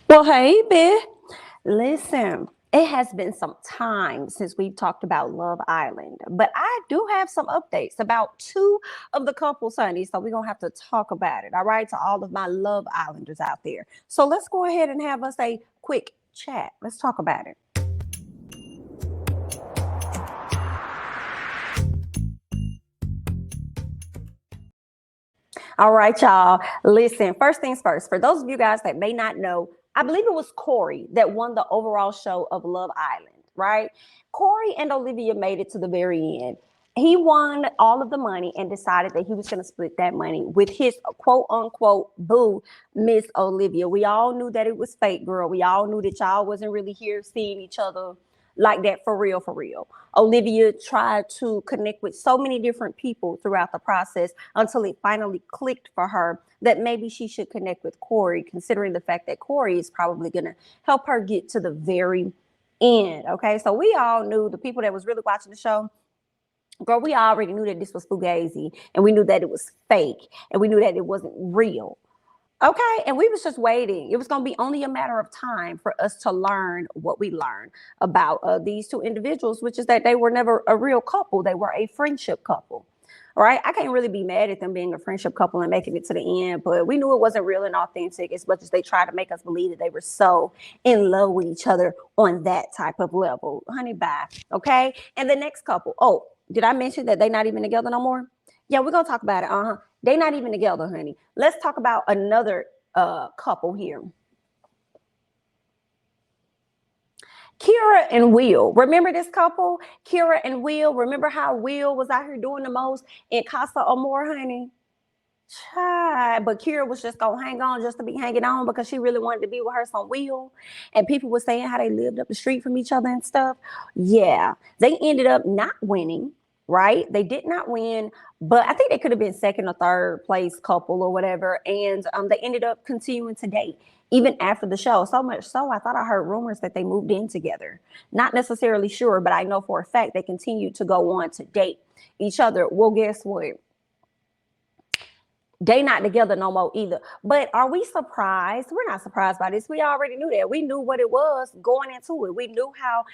Well, hey, bitch. Listen, it has been some time since we've talked about Love Island, but I do have some updates about two of the couples, honey. So we're going to have to talk about it. All right. To all of my Love Islanders out there. So let's go ahead and have us a quick chat. Let's talk about it. All right, y'all. Listen, first things first, for those of you guys that may not know, I believe it was Corey that won the overall show of Love Island, right? Corey and Olivia made it to the very end. He won all of the money and decided that he was going to split that money with his quote unquote boo, Miss Olivia. We all knew that it was fake, girl. We all knew that y'all wasn't really here seeing each other like that for real, for real. Olivia tried to connect with so many different people throughout the process until it finally clicked for her that maybe she should connect with Corey, considering the fact that Corey is probably going to help her get to the very end. Okay, so we all knew, the people that was really watching the show, girl, we already knew that this was fugazi, and we knew that it was fake, and we knew that it wasn't real. Okay, and we was just waiting. It was going to be only a matter of time for us to learn what we learned about these two individuals, which is that they were never a real couple. They were a friendship couple. All right, I can't really be mad at them being a friendship couple and making it to the end, but we knew it wasn't real and authentic as much as they tried to make us believe that they were so in love with each other on that type of level. Honey, bye. Okay, and the next couple. Oh, did I mention that they not even together no more? Yeah, we're gonna talk about it. They not even together, honey. Let's talk about another couple here. Kira and Will. Remember this couple? Kira and Will. Remember how Will was out here doing the most in Casa Amor, honey? Child. But Kira was just gonna hang on just to be hanging on because she really wanted to be with her son Will. And people were saying how they lived up the street from each other and stuff. Yeah. They ended up not winning, right? They did not win, but I think they could have been second or third place couple or whatever. And they ended up continuing to date even after the show. So much so, I thought I heard rumors that they moved in together. Not necessarily sure, but I know for a fact they continued to go on to date each other. Well, guess what? They not together no more either. But are we surprised? We're not surprised by this. We already knew that. We knew what it was going into it. We knew how,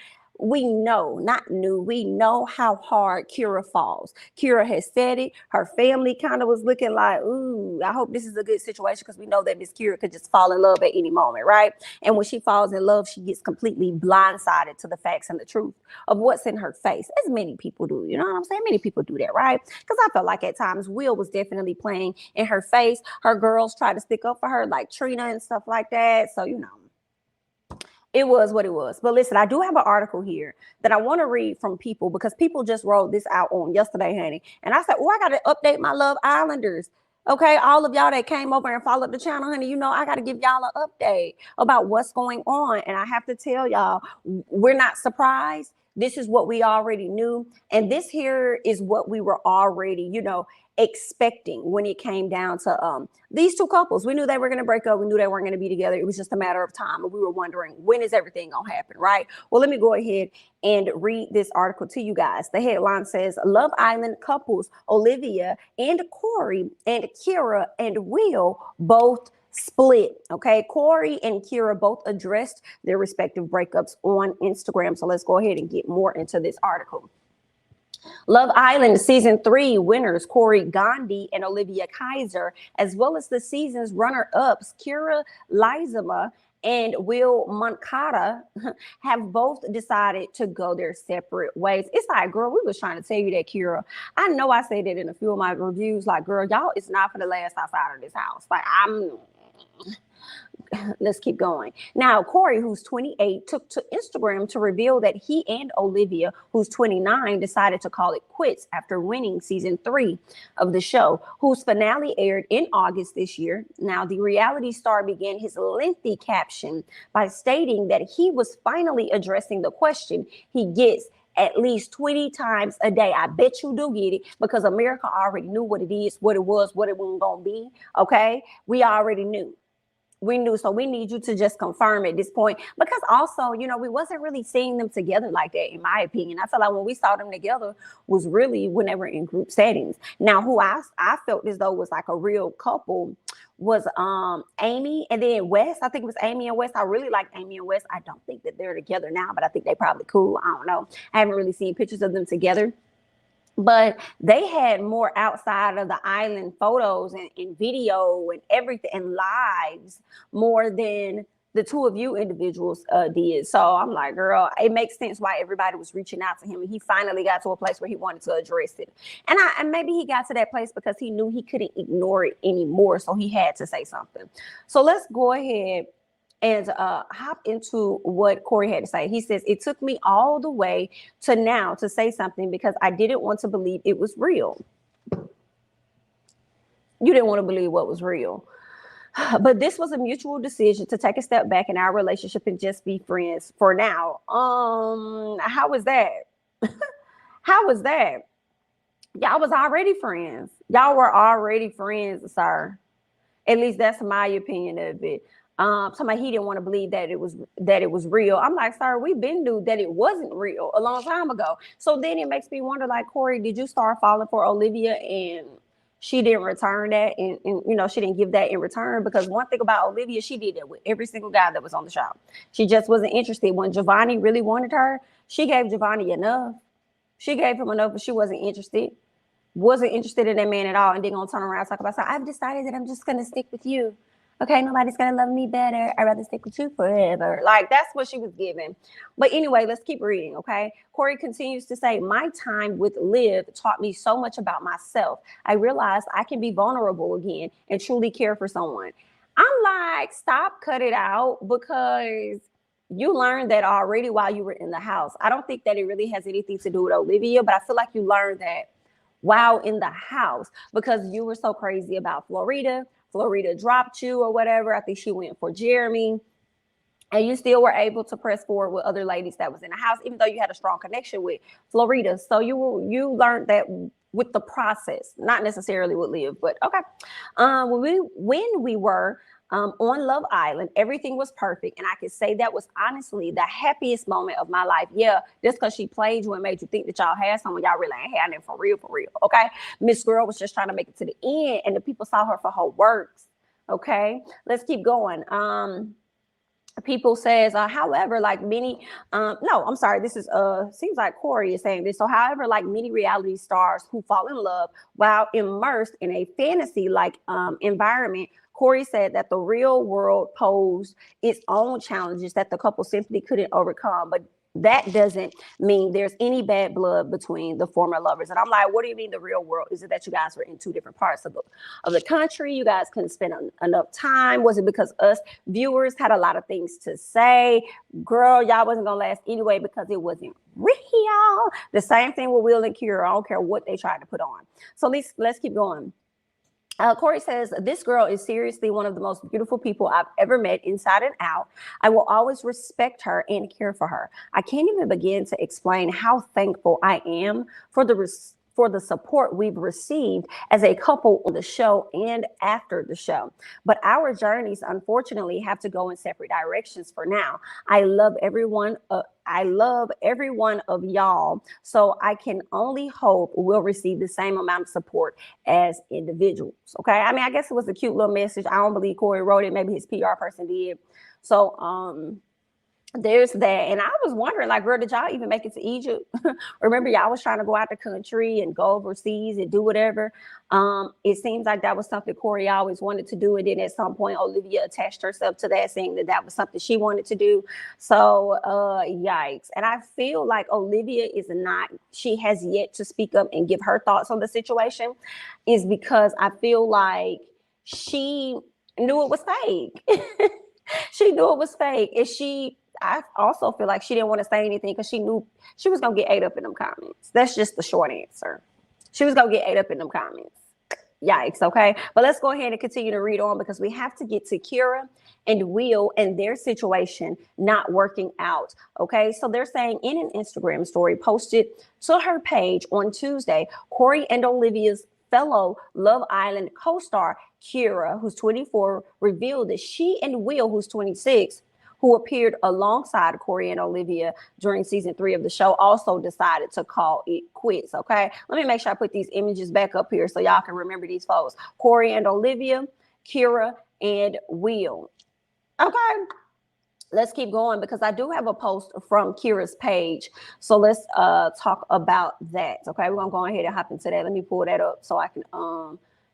we know, not knew, we know how hard Kira falls. Kira has said it. Her family kind of was looking like, ooh, I hope this is a good situation, because we know that Miss Kira could just fall in love at any moment, right? And when she falls in love, she gets completely blindsided to the facts and the truth of what's in her face, as many people do. You know what I'm saying? Many people do that, right? Because I felt like at times Will was definitely playing in her face. Her girls tried to stick up for her, like Trina and stuff like that. So, you know, it was what it was. But listen, I do have an article here that I want to read from people, because people just wrote this out on yesterday, honey. And I said, oh, I got to update my Love Islanders. Okay, all of y'all that came over and followed the channel, honey, you know, I got to give y'all an update about what's going on. And I have to tell y'all, we're not surprised. This is what we already knew. And this here is what we were already, you know, expecting when it came down to these two couples. We knew they were going to break up. We knew they weren't going to be together. It was just a matter of time. And we were wondering, when is everything going to happen, right? Well, let me go ahead and read this article to you guys. The headline says, Love Island couples Olivia and Corey and Kira and Will both split. Okay, Corey and Kira both addressed their respective breakups on Instagram. So let's go ahead and get more into this article. Love Island Season 3 winners Corey Gandhi and Olivia Kaiser, as well as the season's runner-ups Kira Lizama and Will Moncada, have both decided to go their separate ways. It's like, girl, we was trying to tell you that, Kira. I know I said that in a few of my reviews, like, girl, y'all, it's not for the last outside of this house. Like, let's keep going. Now, Corey, who's 28, took to Instagram to reveal that he and Olivia, who's 29, decided to call it quits after winning season 3 of the show, whose finale aired in August this year. Now, the reality star began his lengthy caption by stating that he was finally addressing the question he gets at least 20 times a day. I bet you do get it, because America already knew what it is, what it was, what it wasn't going to be. Okay, we already knew. We knew. So we need you to just confirm at this point, because also, you know, we wasn't really seeing them together like that, in my opinion. I feel like when we saw them together was really when they were in group settings. Now, who I felt as though was like a real couple was Amy, and then West. I think it was Amy and West. I really like Amy and West. I don't think that they're together now, but I think they probably cool. I don't know. I haven't really seen pictures of them together. But they had more outside of the island photos and video and everything and lives more than the two of you individuals did. So I'm like, girl, it makes sense why everybody was reaching out to him, and he finally got to a place where he wanted to address it. And maybe he got to that place because he knew he couldn't ignore it anymore, so he had to say something. So let's go ahead and hop into what Corey had to say. He says, it took me all the way to now to say something because I didn't want to believe it was real. You didn't want to believe what was real. But this was a mutual decision to take a step back in our relationship and just be friends for now. How was that? How was that? Y'all was already friends. Y'all were already friends, sir. At least that's my opinion of it. Somebody he didn't want to believe that it was real. I'm like, sir, we've been knew that it wasn't real a long time ago. So then it makes me wonder, like, Corey, did you start falling for Olivia and she didn't return that, and you know, she didn't give that in return? Because one thing about Olivia, she did that with every single guy that was on the show. She just wasn't interested. When Giovanni really wanted her, she gave Giovanni enough. She gave him enough, but she wasn't interested. Wasn't interested in that man at all, and then gonna turn around and talk about, so I've decided that I'm just gonna stick with you. Okay, nobody's gonna love me better. I'd rather stick with you forever. Like, that's what she was giving. But anyway, let's keep reading, okay? Corey continues to say, my time with Liv taught me so much about myself. I realized I can be vulnerable again and truly care for someone. I'm like, stop, cut it out, because you learned that already while you were in the house. I don't think that it really has anything to do with Olivia, but I feel like you learned that while in the house because you were so crazy about Florida. Florida dropped you or whatever. I think she went for Jeremy. And you still were able to press forward with other ladies that was in the house, even though you had a strong connection with Florida. So you learned that with the process, not necessarily with Liv, but okay. When we were on Love Island, everything was perfect. And I could say that was honestly the happiest moment of my life. Yeah, just because she played you and made you think that y'all had someone, y'all really ain't had it for real, okay? Miss Girl was just trying to make it to the end, and the people saw her for her works, okay? Let's keep going. People says, however, like many, no, I'm sorry. This is, seems like Corey is saying this. So however, like many reality stars who fall in love while immersed in a fantasy like environment, Corey said that the real world posed its own challenges that the couple simply couldn't overcome. But that doesn't mean there's any bad blood between the former lovers. And I'm like, what do you mean the real world? Is it that you guys were in two different parts of the country? You guys couldn't spend enough time? Was it because us viewers had a lot of things to say? Girl, y'all wasn't going to last anyway because it wasn't real. The same thing with Will and Kira. I don't care what they tried to put on. So let's keep going. Corey says, this girl is seriously one of the most beautiful people I've ever met inside and out. I will always respect her and care for her. I can't even begin to explain how thankful I am for the support we've received as a couple on the show and after the show. But our journeys, unfortunately, have to go in separate directions for now. I love every one of y'all, so I can only hope we'll receive the same amount of support as individuals. Okay, I mean, I guess it was a cute little message. I don't believe Corey wrote it. Maybe his PR person did. So there's that. And I was wondering, like, girl, did y'all even make it to Egypt? Remember, y'all was trying to go out the country and go overseas and do whatever. It seems like that was something Corey always wanted to do. And then at some point, Olivia attached herself to that, saying that that was something she wanted to do. So, yikes. And I feel like Olivia she has yet to speak up and give her thoughts on the situation, is because I feel like she knew it was fake. She knew it was fake. And I also feel like she didn't want to say anything because she knew she was going to get ate up in them comments. That's just the short answer. She was going to get ate up in them comments. Yikes, okay? But let's go ahead and continue to read on because we have to get to Kira and Will and their situation not working out, okay? So they're saying in an Instagram story posted to her page on Tuesday, Corey and Olivia's fellow Love Island co-star Kira, who's 24, revealed that she and Will, who's 26, who appeared alongside Corey and Olivia during season 3 of the show, also decided to call it quits, okay? Let me make sure I put these images back up here so y'all can remember these folks. Corey and Olivia, Kira and Will. Okay. Let's keep going because I do have a post from Kira's page. So let's talk about that. Okay, we're gonna go ahead and hop into that. Let me pull that up so I can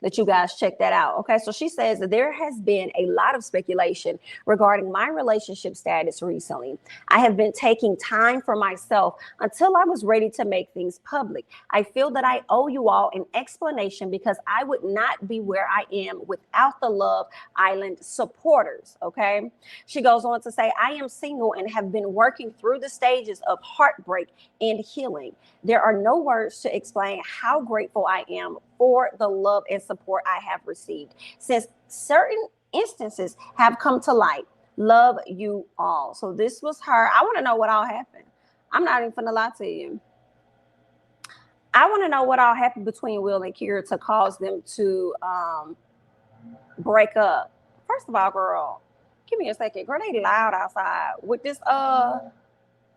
let you guys check that out. Okay, so she says that there has been a lot of speculation regarding my relationship status recently. I have been taking time for myself until I was ready to make things public. I feel that I owe you all an explanation because I would not be where I am without the Love Island supporters. Okay, she goes on to say, I am single and have been working through the stages of heartbreak and healing. There are no words to explain how grateful I am for the love and support I have received. Since certain instances have come to light, love you all. So this was her. I want to know what all happened. I'm not even gonna lie to you. I want to know what all happened between Will and Kira to cause them to break up. First of all, girl, give me a second. Girl, they loud outside with this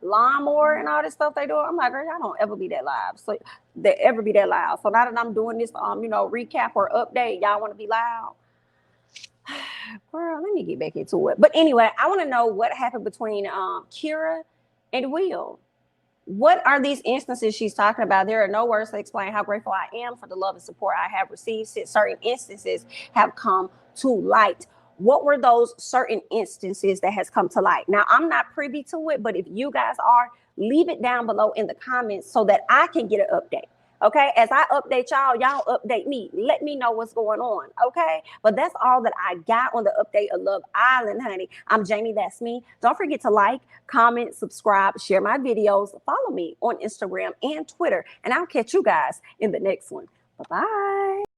lawnmower and all this stuff they do. I'm like, girl, y'all don't ever be that loud. So they ever be that loud. So now that I'm doing this recap or update, y'all want to be loud? Girl, let me get back into it. But anyway, I want to know what happened between Kira and Will. What are these instances she's talking about? There are no words to explain how grateful I am for the love and support I have received since certain instances have come to light. What were those certain instances that has come to light? Now, I'm not privy to it, but if you guys are, leave it down below in the comments so that I can get an update. Okay, as I update y'all, y'all update me. Let me know what's going on. Okay, but that's all that I got on the update of Love Island, honey. I'm Jamie, that's me. Don't forget to like, comment, subscribe, share my videos, follow me on Instagram and Twitter, and I'll catch you guys in the next one. Bye-bye.